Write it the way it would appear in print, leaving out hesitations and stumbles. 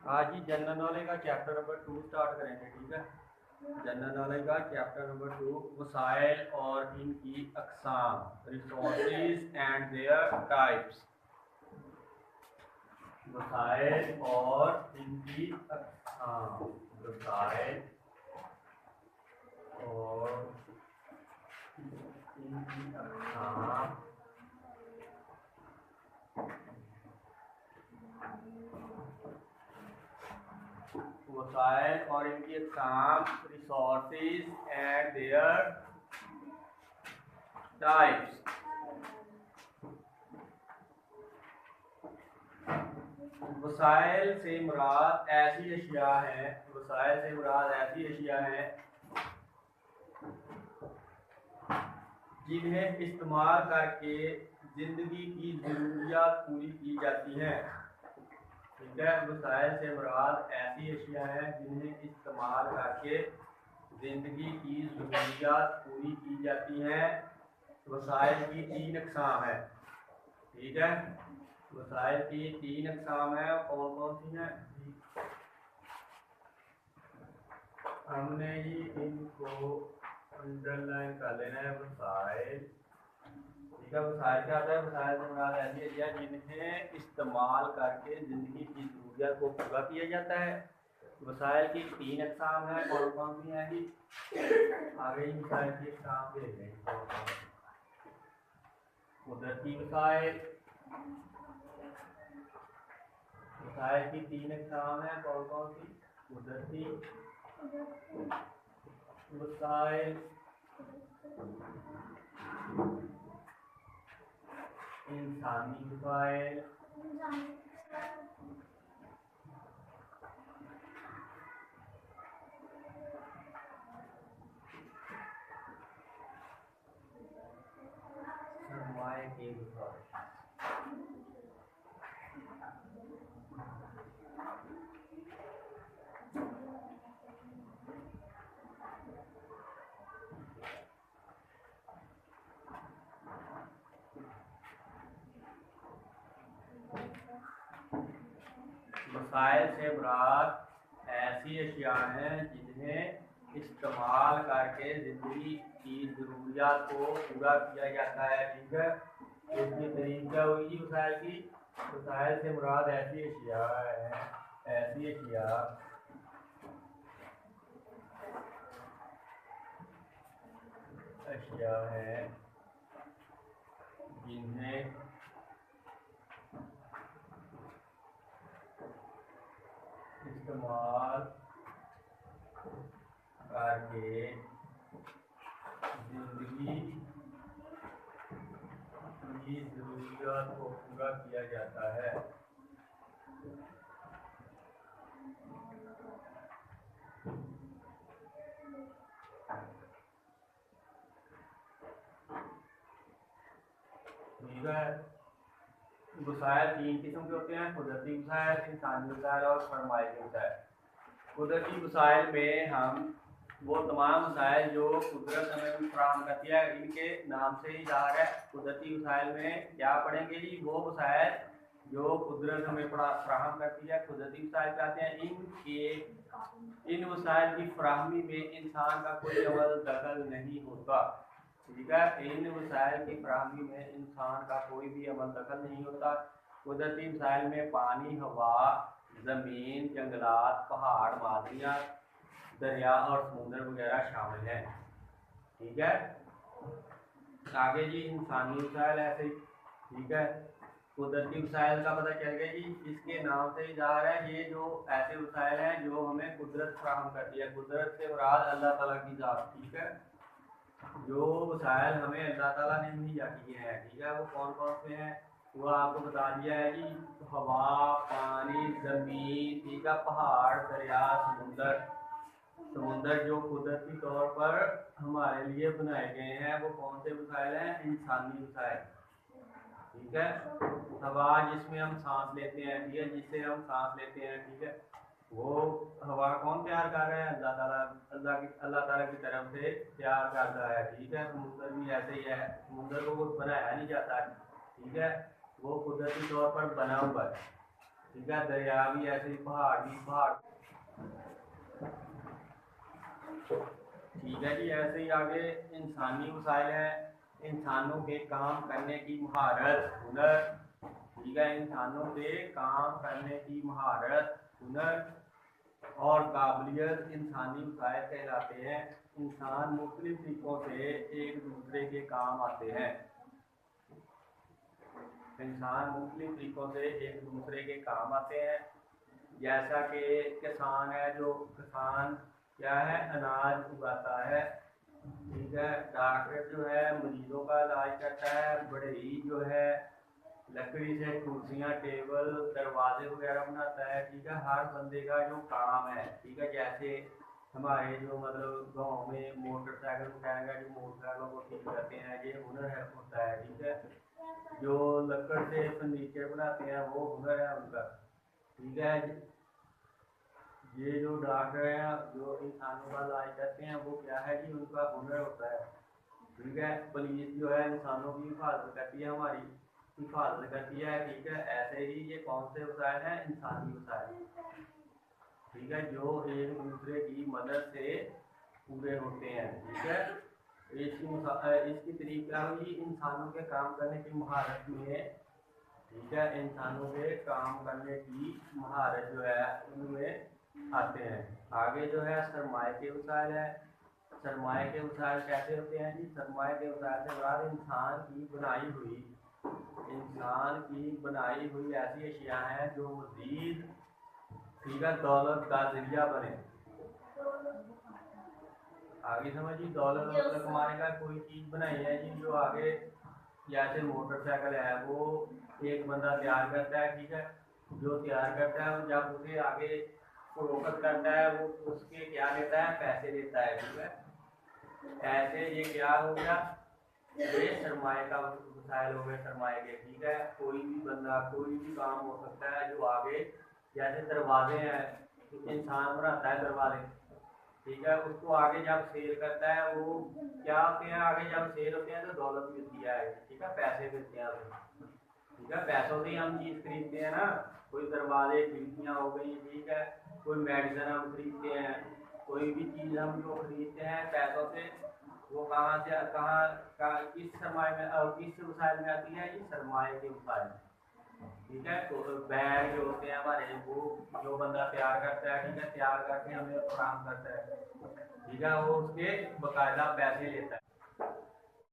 आज ही general knowledge का chapter number 2 start करेंगे, ठीक है। जनरल नॉलेज का चैप्टर नंबर 2, वसाइल और इनकी अक़साम, रिसोर्सेज एंड देयर टाइप्स। वसाइल और इनकी अक़साम, वसाइल और इनकी अक़साम, वसाइल और इनकी अक़साम, रिसोर्सेज एंड देयर टाइप्स। वसाइल से मुराद ऐसी अशिया है, वसाइल से मुराद ऐसी अशिया है जिन्हें इस्तेमाल करके ज़िंदगी की ज़रूरियात पूरी की जाती हैं, ठीक है। वसाइल से मुराद ऐसी अशिया हैं जिन्हें इस्तेमाल करके ज़िंदगी की ज़रूरियात पूरी की जाती हैं। वसाइल की 3 अक़साम है, ठीक है। वसाइल की 3 अक़साम है, कौन कौन सी हैं? हमने ही इनको अंडरलाइन कर लेना है। वसाइल, ठीक है। वसाइल क्या होता है? वसाइल से मुराद ऐसी अशिया जिन्हें इस्तेमाल करके ज़िंदगी की ज़रूरियात को पूरा किया जाता है। वसाइल की 3 अक़साम है, कौन कौन सी हैं जी? आगे ही वसाइल की अक़साम देख लें। कुदरती वसाइल, वसाइल की 3 अक़साम है, कौन कौन सी? कुदरती वसाइल, इंसानी वसाइल, सरमाए की वसाइल। वसाइल से मुराद ऐसी अशिया हैं जिन्हें इस्तेमाल करके ज़िंदगी की ज़रूरियात को पूरा किया जाता है, ठीक है। इसकी तरीक़ क्या होगी वसाइल की? वसाइल से मुराद ऐसी अशिया है, ऐसी अशिया है जिन्हें इस्तेमाल करके ज़िंदगी की ज़रूरियात को पूरा किया जाता है। ठीक है। वसाइल 3 किस्म के होते हैं, कुदरती वसाइल, इंसानी वसाइल और सरमायाई वसाइल। कुदरती वसाइल में हम वो तमाम वसाइल जो कुदरत हमें फराहम करती है, इनके नाम से ही ज़ाहिर है। कुदरती वसाइल में क्या पढ़ेंगे जी? वो वसाइल जो कुदरत हमें फराहम करती है। कुदरती वसाइल कहते हैं इन वसाइल की फराहमी में इंसान का कोई अमल दखल नहीं होता, ठीक है। इन वसाइल की फराहमी में इंसान का कोई भी अमल दखल नहीं होता। कुदरती वसाइल में पानी, हवा, ज़मीन, जंगलात, पहाड़, वादियाँ, दरिया और समुद्र वगैरह शामिल हैं, ठीक है। आगे जी इंसानी वसाइल ऐसे, ठीक है। कुदरती वसाइल का पता चल गया जी, इसके नाम से ही ज़ाहिर है ये जो ऐसे वसाइल हैं जो हमें कुदरत फराहम करती है। कुदरत से मुराद अल्लाह ताला की ज़ात, ठीक है। जो वसाइल हमें अल्लाह ताला ने मुहैया किए हैं, ठीक है, वो कौन कौन से हैं वो आपको बता दिया है जी। हवा, पानी, ज़मीन, ठीक है, पहाड़, दरिया, समुंदर जो कुदरती तौर पर हमारे लिए बनाए गए हैं, वो कौन से वसाइल हैं? इंसानी वसाइल, ठीक है। हवा जिसमें हम सांस लेते हैं, ठीक है, जिससे हम सांस लेते हैं, ठीक है, वो हवा कौन तैयार कर रहा है? अल्लाह ताला, अल्लाह ताला की तरफ से तैयार करता है, ठीक है। समुद्र भी ऐसे ही है, समुद्र को बनाया नहीं जाता, ठीक है, वो कुदरती तौर पर बना हुआ है, ठीक है, दरिया भी ऐसे ही, पहाड़ भी पहाड़। ठीक है जी, ऐसे ही आगे इंसानी वसाइल है, इंसानों के काम करने की महारत, हुनर। ठीक है, इंसानों के काम करने की महारत, हुनर और काबिलियत इंसानी वसाइल कहलाते हैं। इंसान मुख्तलिफ तरीकों से एक दूसरे के काम आते हैं। इंसान मुख्तलिफ तरीकों से एक दूसरे के काम आते हैं। जैसा कि किसान है, जो किसान क्या है, अनाज उगाता है। ठीक है, डॉक्टर जो है मरीजों का इलाज करता है। बढ़ई जो है लकड़ी से कुर्सियाँ, टेबल, दरवाजे वगैरह बनाता है। ठीक है, हर बंदे का जो काम है। ठीक है, जैसे हमारे जो मतलब गांव में मोटरसाइकिल उठाएगा, जो मोटरसाइकिलों को ठीक करते हैं, ये हुनर है होता है। ठीक है, जो लकड़ से फर्नीचर बनाते हैं वो हुनर है उनका। ठीक है, ये जो डॉक्टर हैं जो इंसानों का इलाज करते हैं वो क्या है जी, उनका हुनर होता है। ठीक है, पुलिस जो है इंसानों की हिफाजत करती है, हमारी हिफाजत करती है। ठीक है, ऐसे ही ये कौन से वसाइल हैं, इंसानी वसाइल। ठीक है, जो एक दूसरे की मदद से पूरे होते हैं। ठीक है, इसकी तरीक क्या हुई, इंसानों के काम करने की महारत में। ठीक है, इंसानों के काम करने की महारत जो है उनमें आते हैं। आगे जो है सरमाए के वसाइल है। सरमाए के वसाइल कैसे होते हैं जी, सरमाए के वसाइल से बाद इंसान की बनाई हुई ऐसी अशिया हैं जो मजीद, ठीक है, दौलत का जरिया बने। आगे समझिए, दौलत मतलब कमाने का कोई चीज़ बनाई है जी जो आगे, जैसे मोटरसाइकिल है वो एक बंदा तैयार करता है। ठीक है, जो तैयार करता है जब उसे आगे फरोख्त करता है वो उसके क्या लेता है, पैसे लेता है। ठीक है, ऐसे ये क्या हो गया, ये सरमाए का वसाइल हो गए, सरमाए के। ठीक है, कोई भी बंदा कोई भी काम हो सकता है जो आगे, जैसे दरवाजे हैं, इंसान बनाता है दरवाजे। ठीक है, उसको आगे जब सेल करता है वो क्या होते हैं, आगे जब सेल होते हैं तो दौलत मिलती है। ठीक है, पैसे मिलते हैं उसे। ठीक है, पैसों से ही हम चीज़ खरीदते हैं ना, कोई दरवाजे खिड़कियाँ हो गई। ठीक है, कोई मेडिसिन हम खरीदते हैं, कोई भी चीज़ हम जो खरीदते हैं पैसों से, वो कहाँ से कहाँ किस सरमाए में किस वसाइल में आती है, ये सरमाए के वसाइल। ठीक है, तो बैग जो होते हैं हमारे वो जो बंदा तैयार करता है। ठीक है, तैयार करके हमें फराहम करता है। ठीक है, वो उसके बाकायदा पैसे लेता है।